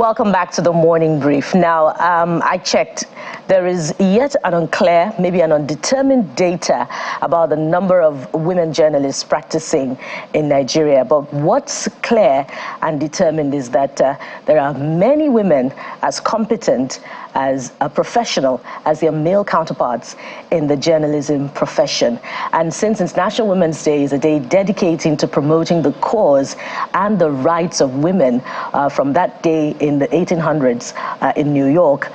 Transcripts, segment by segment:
Welcome back to the Morning Brief. Now, I checked. There is yet an unclear, maybe an undetermined data about the number of women journalists practicing in Nigeria. But what's clear and determined is that there are many women as competent, as a professional, as their male counterparts in the journalism profession. And since International Women's Day is a day dedicating to promoting the cause and the rights of women, from that day in the 1800s in New York,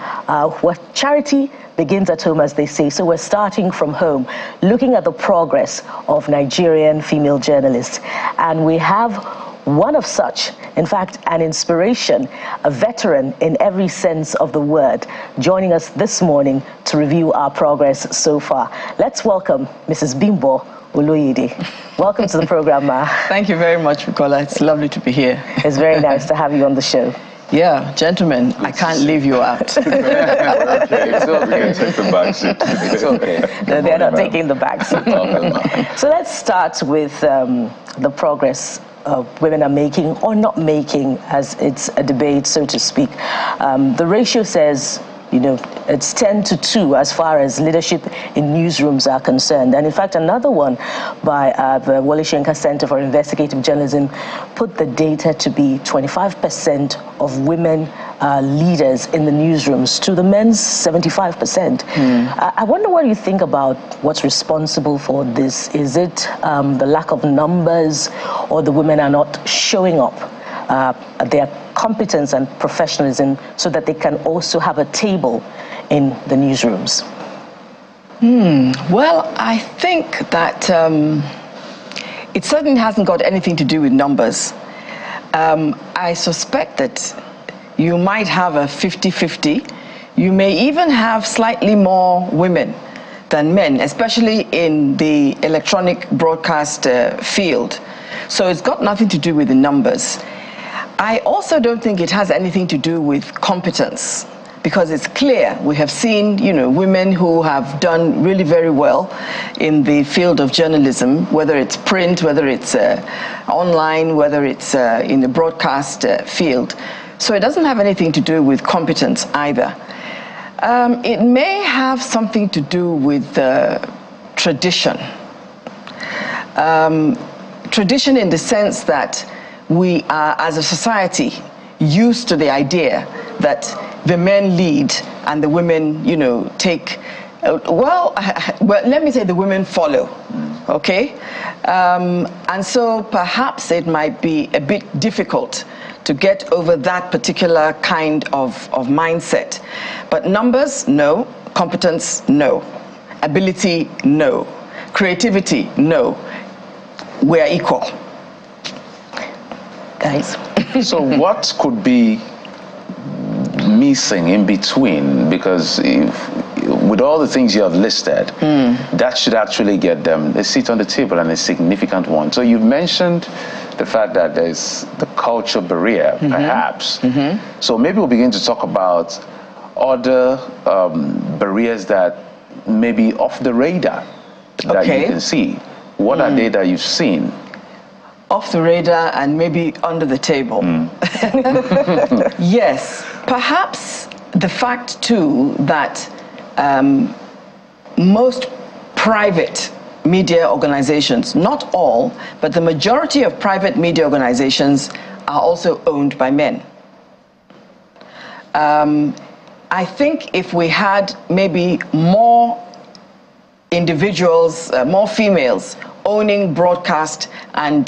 where charity begins at home, as they say. So we're starting from home, looking at the progress of Nigerian female journalists. And we have one of such, in fact, an inspiration, a veteran in every sense of the word, joining us this morning to review our progress so far. Let's welcome Mrs. Bimbo Oloyede. Welcome to the program, Ma. Thank you very much, Bukola. It's lovely to be here. It's very nice to have you on the show. Yeah, gentlemen, I can't leave you out. It's okay. It's okay. We can take the back seat. It's okay. No, they're not taking the back seat. So let's start with the progress women are making or not making, as it's a debate, so to speak. The ratio says, you know, it's 10-2 as far as leadership in newsrooms are concerned. And in fact, another one by the Wole Soyinka Center for Investigative Journalism put the data to be 25% of women leaders in the newsrooms to the men's 75%. I wonder what you think about what's responsible for this. Is it the lack of numbers, or the women are not showing up their competence and professionalism so that they can also have a table in the newsrooms? Well, I think that it certainly hasn't got anything to do with numbers. I suspect that you might have a 50-50. You may even have slightly more women than men, especially in the electronic broadcast field. So it's got nothing to do with the numbers. I also don't think it has anything to do with competence, because it's clear we have seen, you know, women who have done really very well in the field of journalism, whether it's print, whether it's online, whether it's in the broadcast field. So it doesn't have anything to do with competence either. It may have something to do with tradition. Tradition in the sense that we are, as a society, used to the idea that the men lead and the women, you know, take, well, let me say the women follow, okay? And so perhaps it might be a bit difficult to get over that particular kind of mindset. But numbers, no. Competence, no. Ability, no. Creativity, no. We're equal. Guys. So what could be missing in between? Because with all the things you have listed, that should actually get them a seat on the table, and a significant one. So you mentioned the fact that there's the culture barrier, perhaps. So maybe we'll begin to talk about other barriers that may be off the radar that you can see. What are they that you've seen? Off the radar and maybe under the table. Yes, perhaps the fact too that most private media organizations, not all, but the majority of private media organizations are also owned by men. I think if we had maybe more individuals, more females owning broadcast and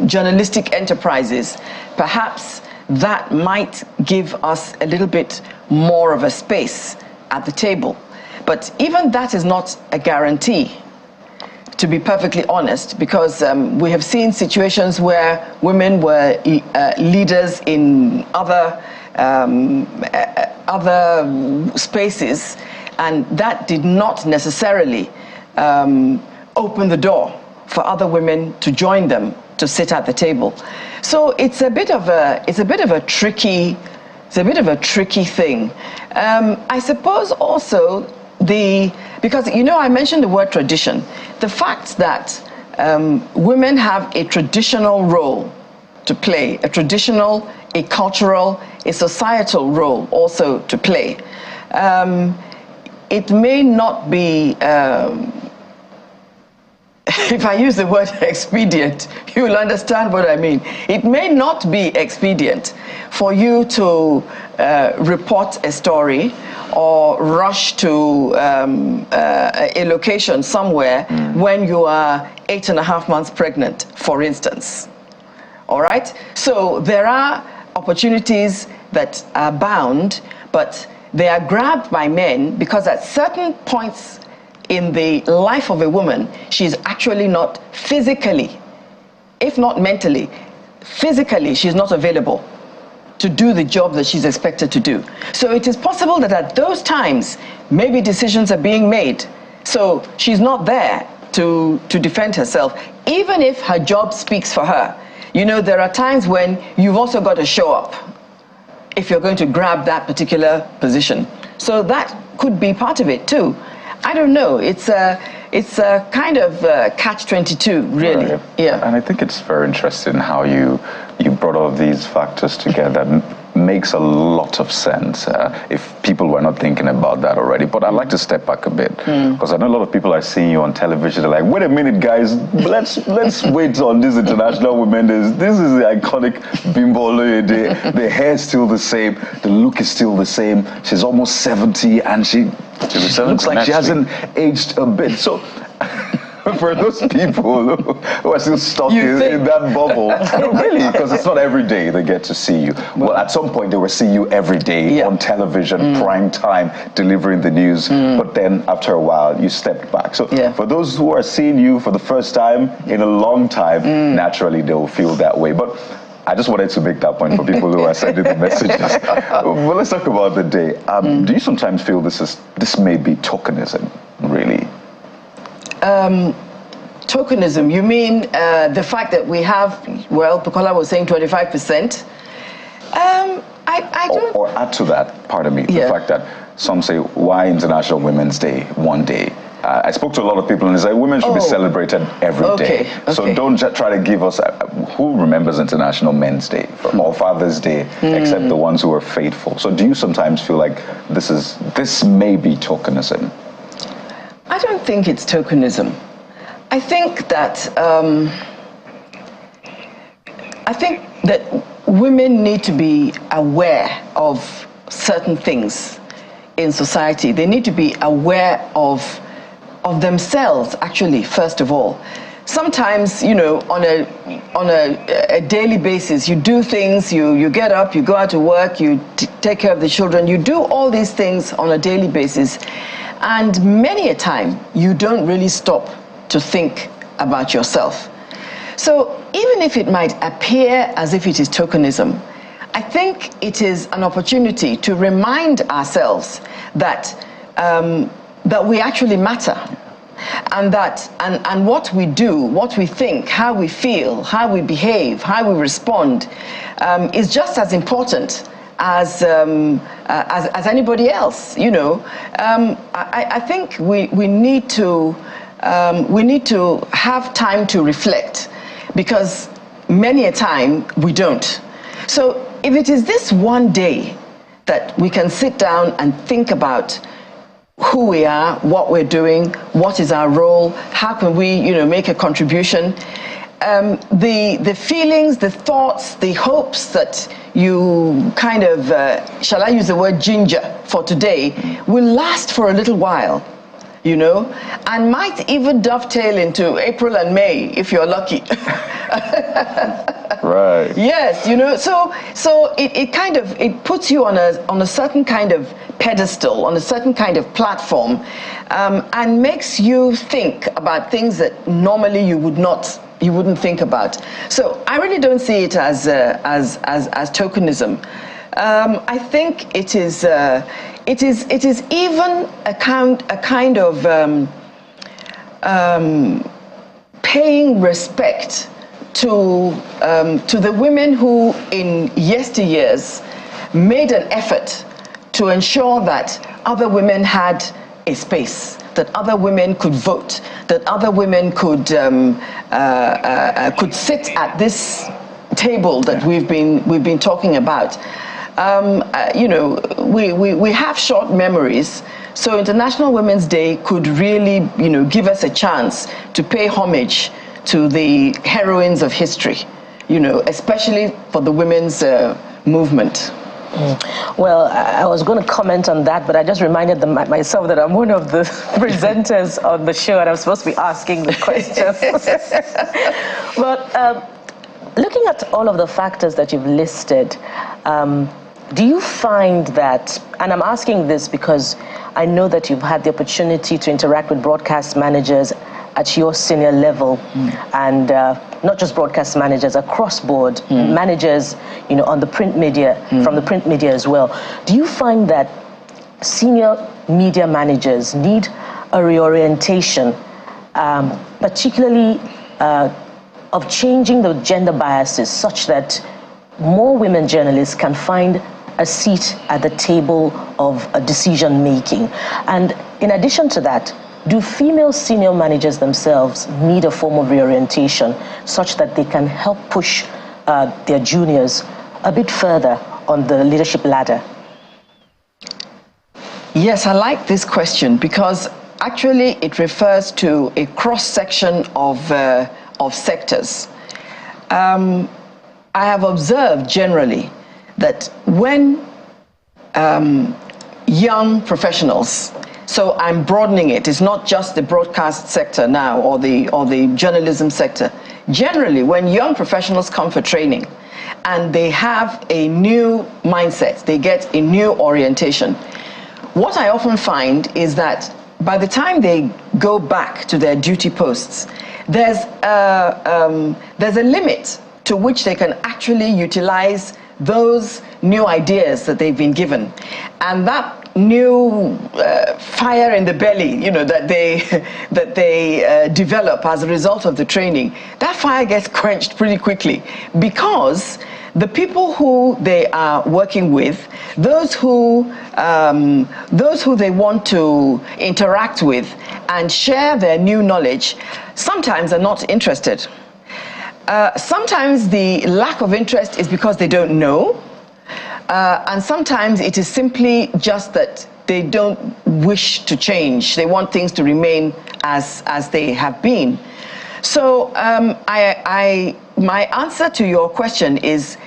journalistic enterprises, perhaps that might give us a little bit more of a space at the table. But even that is not a guarantee, to be perfectly honest, because we have seen situations where women were leaders in other spaces, and that did not necessarily open the door for other women to join them to sit at the table. So it's a bit of a tricky thing. I suppose also because you know I mentioned the word tradition. The fact that women have a traditional role to play, a traditional a cultural, a societal role also to play. It may not be, if I use the word expedient, you will understand what I mean. It may not be expedient for you to report a story or rush to a location somewhere when you are 8.5 months pregnant, for instance. All right? So there are opportunities that are bound, but they are grabbed by men because at certain points in the life of a woman, she is actually not physically, if not mentally, physically, she's not available to do the job that she's expected to do. So it is possible that at those times, maybe decisions are being made. So she's not there to defend herself, even if her job speaks for her. You know, there are times when you've also got to show up if you're going to grab that particular position. So that could be part of it too. I don't know. It's a kind of catch-22, really. Right. Yeah. And I think it's very interesting how you brought all of these factors together. Makes a lot of sense if people were not thinking about that already. But I'd like to step back a bit because I know a lot of people are seeing you on television. They're like, wait a minute, guys, let's wait on this International Women's Day. This is the iconic Bimbo Oloyede. The hair is still the same. The look is still the same. She's almost 70 and she looks like she hasn't aged a bit. So for those people who are still stuck in that bubble, really, because it's not every day they get to see you. Well, at some point they will see you every day on television, prime time, delivering the news. But then after a while, you stepped back. So for those who are seeing you for the first time in a long time, naturally they will feel that way. But I just wanted to make that point for people who are sending the messages. Well, let's talk about the day. Do you sometimes feel this may be tokenism, really? Tokenism, you mean the fact that we have, well, Bukola was saying 25%. I don't... Or add to that, pardon me, the fact that some say, why International Women's Day one day? I spoke to a lot of people and they say women should be celebrated every day. So don't try to give us, who remembers International Men's Day or Father's Day, except the ones who are faithful. So do you sometimes feel like this may be tokenism? I don't think it's tokenism. I think that women need to be aware of certain things in society. They need to be aware of themselves, actually, first of all. Sometimes, you know, on a daily basis, you do things, you get up, you go out to work, you take care of the children, you do all these things on a daily basis. And many a time, you don't really stop to think about yourself. So even if it might appear as if it is tokenism, I think it is an opportunity to remind ourselves that that we actually matter, and that and what we do, what we think, how we feel, how we behave, how we respond is just as important as anybody else. You know, I think we need to have time to reflect, because many a time we don't. So if it is this one day that we can sit down and think about who we are, what we're doing, what is our role, how can we, you know, make a contribution, the feelings, the thoughts, the hopes that you kind of, shall I use the word ginger for today, will last for a little while, you know, and might even dovetail into April and May if you're lucky. Right. Yes, you know, so it puts you on a certain kind of pedestal, on a certain kind of platform, and makes you think about things that normally you wouldn't think about. So I really don't see it as tokenism. I think it is even a kind of paying respect to the women who in yesteryears made an effort to ensure that other women had a space, that other women could vote, that other women could sit at this table that we've been talking about. You know, we have short memories, so International Women's Day could really, you know, give us a chance to pay homage to the heroines of history, you know, especially for the women's movement. Well, I was going to comment on that, but I just reminded myself that I'm one of the presenters on the show, and I'm supposed to be asking the questions. But looking at all of the factors that you've listed, do you find that, and I'm asking this because I know that you've had the opportunity to interact with broadcast managers at your senior level, and not just broadcast managers, across board, managers, you know, on the print media, from the print media as well. Do you find that senior media managers need a reorientation, particularly of changing the gender biases such that more women journalists can find a seat at the table of decision making? And in addition to that, do female senior managers themselves need a form of reorientation such that they can help push their juniors a bit further on the leadership ladder? Yes, I like this question because actually it refers to a cross-section of sectors. I have observed generally that when young professionals, so I'm broadening it, it's not just the broadcast sector now or the journalism sector. Generally, when young professionals come for training and they have a new mindset, they get a new orientation, what I often find is that by the time they go back to their duty posts, there's a limit to which they can actually utilize those new ideas that they've been given, and that new fire in the belly, you know, that they develop as a result of the training, that fire gets quenched pretty quickly because the people who they are working with, those who they want to interact with and share their new knowledge, sometimes are not interested. Sometimes the lack of interest is because they don't know, and sometimes it is simply just that they don't wish to change. They want things to remain as they have been. So my answer to your question is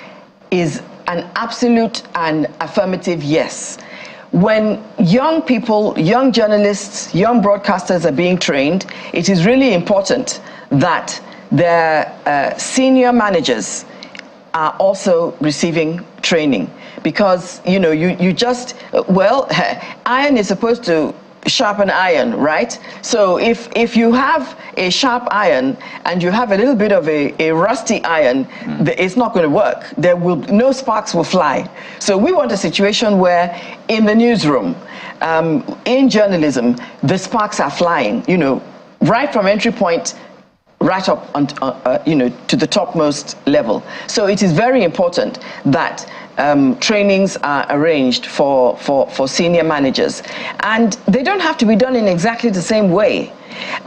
an absolute and affirmative yes. When young people, young journalists, young broadcasters are being trained, it is really important that their senior managers are also receiving training, because you know you just, well, iron is supposed to sharpen iron, right? So if you have a sharp iron and you have a little bit of a rusty iron, it's not going to work. No sparks will fly. So we want a situation where in the newsroom, in journalism, the sparks are flying, you know, right from entry point right up on, you know, to the topmost level. So it is very important that trainings are arranged for senior managers, and they don't have to be done in exactly the same way.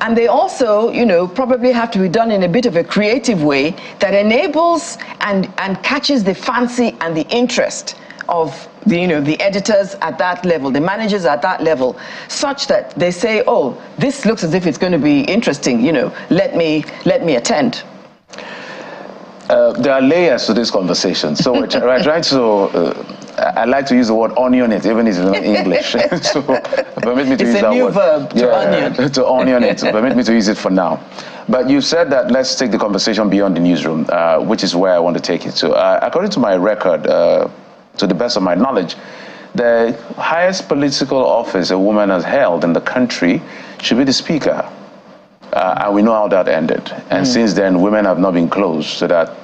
And they also, you know, probably have to be done in a bit of a creative way that enables and catches the fancy and the interest of the, you know, the editors at that level, the managers at that level, such that they say, oh, this looks as if it's going to be interesting, you know, let me attend. There are layers to this conversation. So we're trying to, I like to use the word onion it, even if it's not English. So permit me to use that word. It's a new verb, to onion. To onion it. Permit me to use it for now. But you said that let's take the conversation beyond the newsroom, which is where I want to take it to. According to my record, to the best of my knowledge, the highest political office a woman has held in the country should be the Speaker. And we know how that ended. And since then, women have not been close to that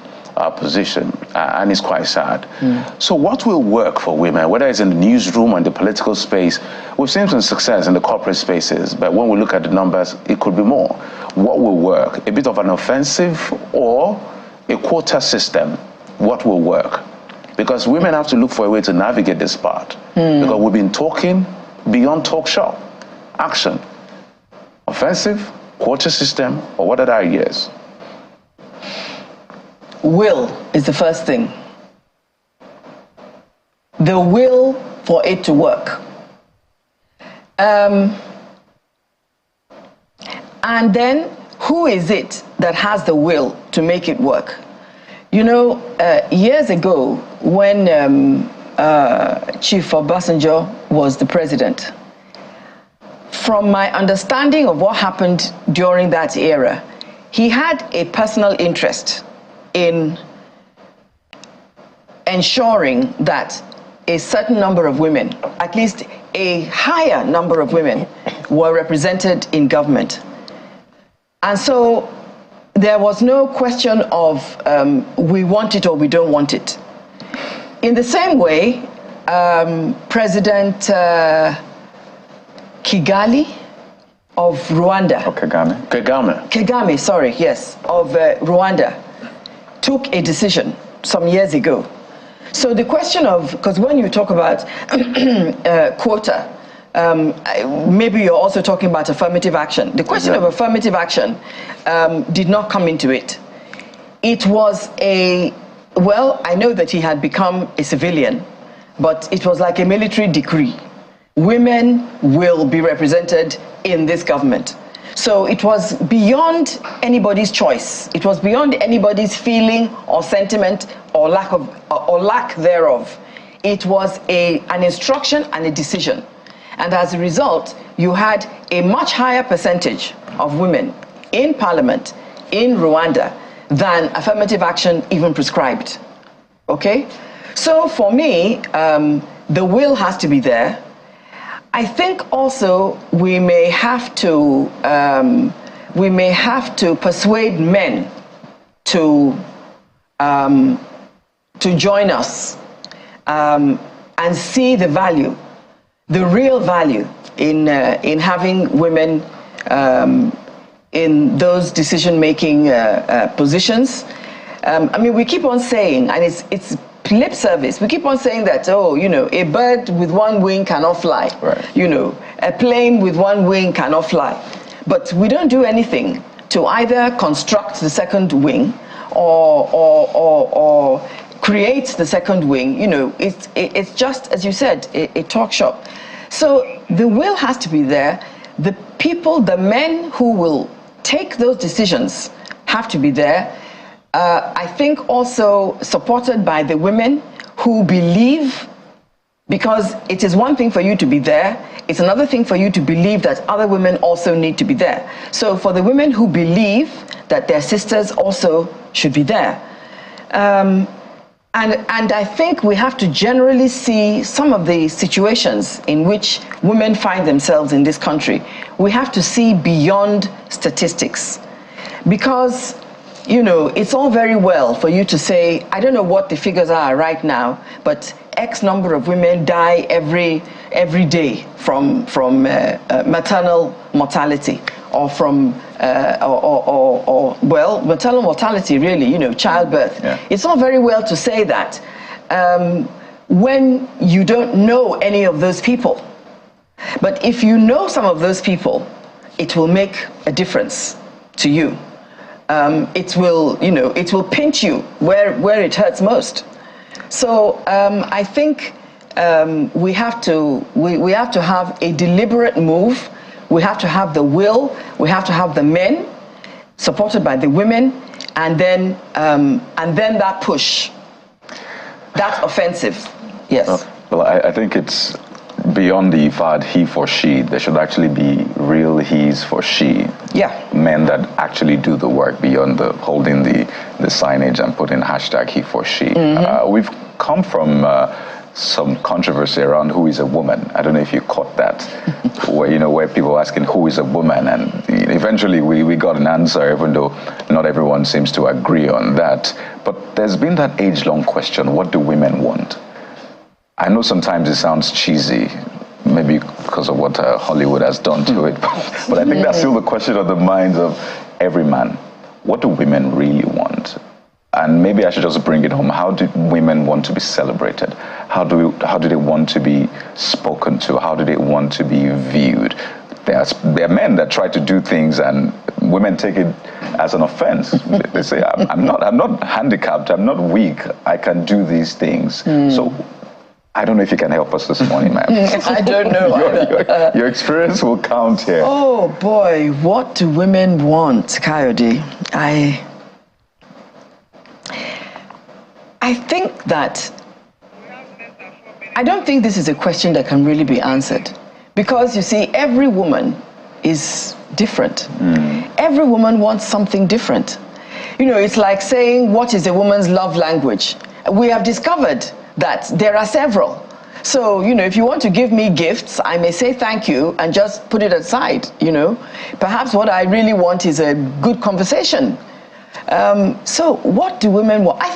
position, and it's quite sad. So what will work for women, whether it's in the newsroom or in the political space? We've seen some success in the corporate spaces, but when we look at the numbers, it could be more. What will work? A bit of an offensive or a quota system? What will work? Because women have to look for a way to navigate this part. Because we've been talking beyond talk shop. Action. Offensive, quota system, or what are the ideas? will is the first thing. The will for it to work. And then, who is it that has the will to make it work? You know, years ago, when Chief Obasanjo was the president, from my understanding of what happened during that era, he had a personal interest in ensuring that a certain number of women, at least a higher number of women, were represented in government. And so there was no question of we want it or we don't want it. In the same way, President Kigali of Rwanda. Oh, Kagame, sorry, yes, of Rwanda, took a decision some years ago. So the question of, because when you talk about quota, maybe you're also talking about affirmative action. The question of affirmative action did not come into it. It was well, I know that he had become a civilian, but it was like a military decree. Women will be represented in this government. So it was beyond anybody's choice. It was beyond anybody's feeling or sentiment or lack thereof. It was an instruction and a decision. And as a result, you had a much higher percentage of women in parliament in Rwanda than affirmative action even prescribed. Okay? So for me, the will has to be there. I think also we may have to persuade men to join us and see the value, the real value in having women in those decision-making positions. I mean, we keep on saying, and it's lip service. We keep on saying that, oh, you know, a bird with one wing cannot fly. Right. You know, a plane with one wing cannot fly. But we don't do anything to either construct the second wing or create the second wing. You know, it's just, as you said, a talk shop. So the will has to be there. The people, the men who will take those decisions have to be there. I think also supported by the women who believe, because it is one thing for you to be there, it's another thing for you to believe that other women also need to be there. So for the women who believe that their sisters also should be there. And I think we have to generally see some of the situations in which women find themselves in this country. We have to see beyond statistics. Because, you know, it's all very well for you to say, I don't know what the figures are right now, but X number of women die every day from maternal mortality, or from well, maternal mortality, really, you know, childbirth. Yeah. It's all very well to say that when you don't know any of those people. But if you know some of those people, it will make a difference to you. It will, you know, it will pinch you where it hurts most. So I think we have to have a deliberate move. We have to have the will. We have to have the men supported by the women, and then that push, that offensive. Yes. Well, I think it's beyond the ifad he for she. There should actually be real he's for she. Yeah. Men that actually do the work beyond the holding the signage and putting hashtag he for she. Mm-hmm. We've come from some controversy around who is a woman. I don't know if you caught that, where people were asking who is a woman, and eventually we got an answer, even though not everyone seems to agree on that. But there's been that age-long question: what do women want? I know sometimes it sounds cheesy, maybe because of what Hollywood has done to it, but I think that's still the question on the minds of every man. What do women really want? And maybe I should just bring it home. How do women want to be celebrated? How do they want to be spoken to? How do they want to be viewed? There are men that try to do things and women take it as an offense. They say, I'm not handicapped, I'm not weak, I can do these things. So I don't know if you can help us this morning, ma'am. I don't know. Your experience will count here. Oh boy, what do women want, Kayode? I think that I don't think this is a question that can really be answered, because you see, every woman is different. Every woman wants something different. You know, it's like saying, what is a woman's love language? We have discovered that there are several. So, you know, if you want to give me gifts, I may say thank you and just put it aside, you know. Perhaps what I really want is a good conversation. So what do women want? I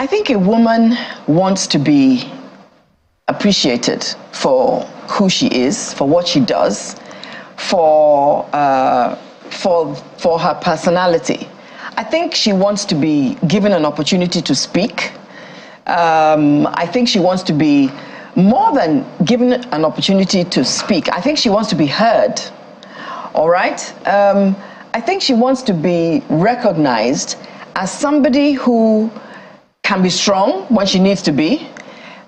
think a woman wants to be appreciated for who she is, for what she does, for her personality. I think she wants to be given an opportunity to speak. I think she wants to be more than given an opportunity to speak. I think she wants to be heard. All right? I think she wants to be recognized as somebody who can be strong when she needs to be,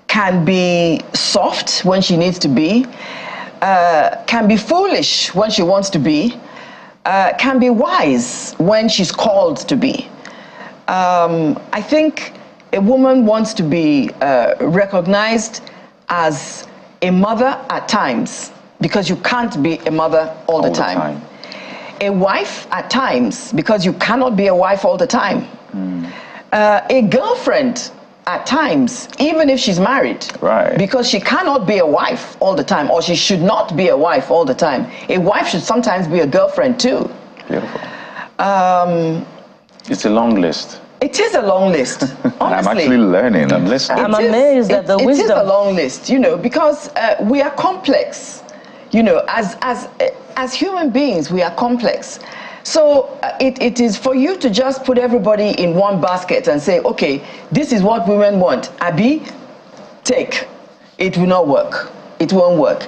can be soft when she needs to be, can be foolish when she wants to be, can be wise when she's called to be. I think a woman wants to be recognized as a mother at times, because you can't be a mother all the time. A wife at times, because you cannot be a wife all the time. A girlfriend at times, even if she's married, right? Because she cannot be a wife all the time, or she should not be a wife all the time. A wife should sometimes be a girlfriend too. Beautiful. It's a long list. It is a long list, honestly. I'm actually learning. I'm listening. I'm amazed at the wisdom. It is a long list, you know, because we are complex. You know, as human beings, we are complex. So it is for you to just put everybody in one basket and say, okay, this is what women want. Abi, take. It will not work. It won't work.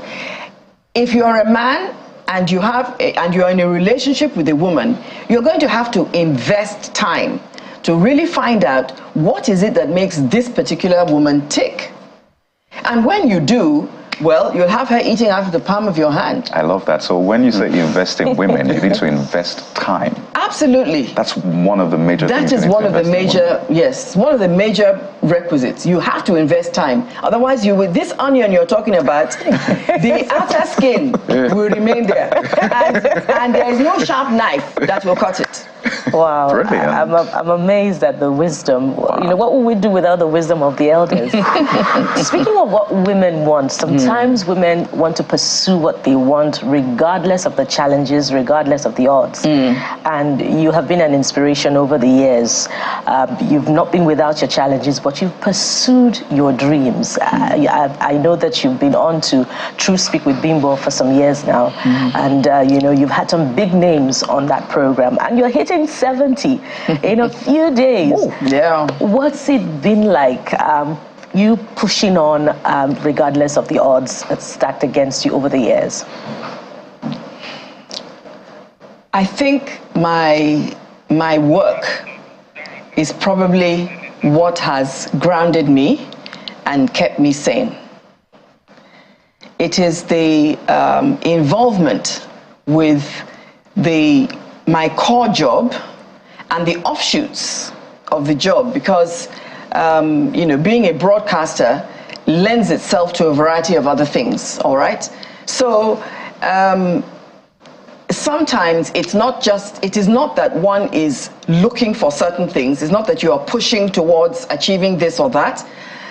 If you're a man and you're in a relationship with a woman, you're going to have to invest time to really find out what is it that makes this particular woman tick. And when you do, well, you'll have her eating out of the palm of your hand. I love that. So when you say invest in women, you need to invest time. Absolutely. That's one of the major things. That is one of the major, yes, one of the major requisites. You have to invest time. Otherwise, with this onion you're talking about, the outer skin will remain there. And there is no sharp knife that will cut it. Wow. Brilliant. I'm amazed at the wisdom. Wow. You know, what would we do without the wisdom of the elders? Speaking of what women want, sometimes women want to pursue what they want regardless of the challenges, regardless of the odds. And you have been an inspiration over the years. You've not been without your challenges, but you've pursued your dreams. I know that you've been on to True Speak with Bimbo for some years now. And, you know, you've had some big names on that program. And you're hitting 70 in a few days. Ooh, yeah. What's it been like, you pushing on regardless of the odds stacked against you over the years? I think my work is probably what has grounded me and kept me sane. It is the involvement with my core job and the offshoots of the job, because you know, being a broadcaster lends itself to a variety of other things, all right? So sometimes it is not that one is looking for certain things. It's not that you are pushing towards achieving this or that.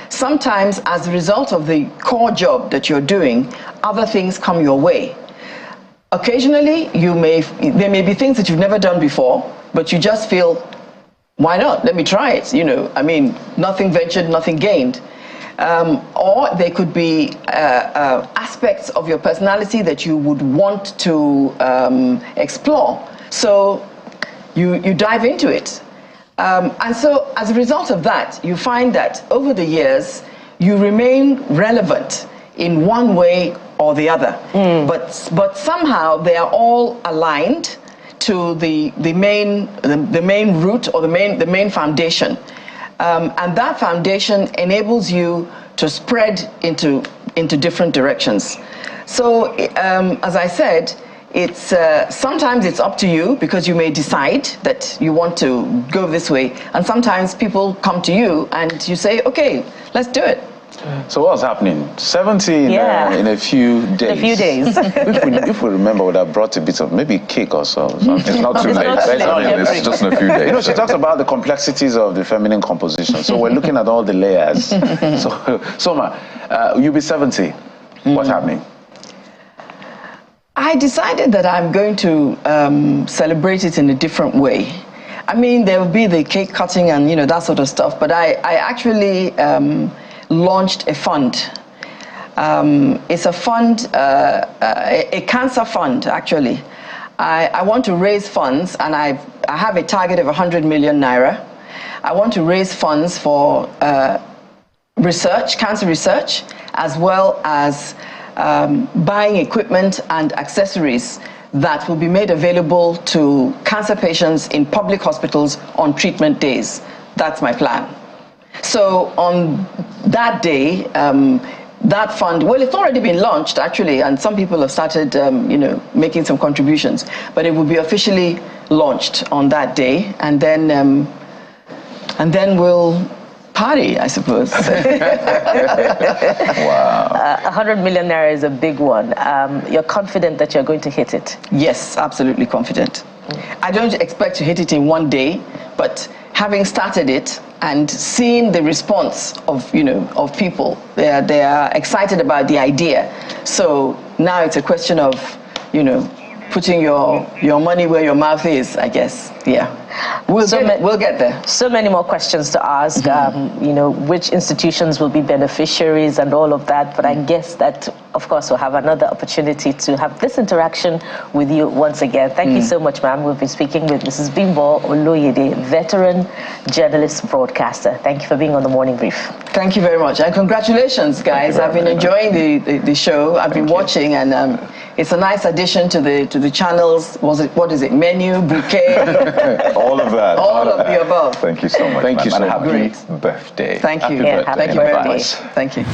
Sometimes, as a result of the core job that you're doing, other things come your way. Occasionally, there may be things that you've never done before, but you just feel, why not? Let me try it. You know, I mean, nothing ventured, nothing gained. Or there could be aspects of your personality that you would want to explore. So you dive into it. And so as a result of that, you find that over the years, you remain relevant in one way or the other. But somehow they are all aligned to the main root or the main foundation. And that foundation enables you to spread into different directions. So, as I said, it's sometimes it's up to you because you may decide that you want to go this way, and sometimes people come to you and you say, okay, let's do it. So what's happening? 70 in a few days. In a few days. if we remember, would have brought a bit of maybe cake or so. It's not too late. It's just in a few days. You know, she talks about the complexities of the feminine composition. So we're looking at all the layers. So, Soma, you'll be 70. What's happening? I decided that I'm going to celebrate it in a different way. I mean, there will be the cake cutting and, you know, that sort of stuff, but I actually launched a fund. It's a fund, a cancer fund, actually. I want to raise funds, and I have a target of 100 million naira. I want to raise funds for research, cancer research, as well as buying equipment and accessories that will be made available to cancer patients in public hospitals on treatment days. That's my plan. So on that day, that fund, well, it's already been launched, actually, and some people have started, you know, making some contributions, but it will be officially launched on that day, and then we'll party, I suppose. Wow. 100 million naira is a big one. You're confident that you're going to hit it? Yes, absolutely confident. I don't expect to hit it in one day, but having started it and seeing the response of people, they are excited about the idea. So now it's a question of, putting your money where your mouth is, I guess. Yeah. We'll get there. So many more questions to ask, which institutions will be beneficiaries and all of that. But I guess that, of course, we'll have another opportunity to have this interaction with you once again. Thank you so much, ma'am. We'll be speaking with Mrs. Bimbo Oloyede, veteran journalist broadcaster. Thank you for being on the Morning Brief. Thank you very much. And congratulations, guys. I've been enjoying the show. I've been watching, and it's a nice addition to the channels. What is it? Menu, bouquet. All of that. All of the above. Thank you so much. Thank you so much. Happy birthday. Thank you. Happy Thank you very birthday. much. Thank you.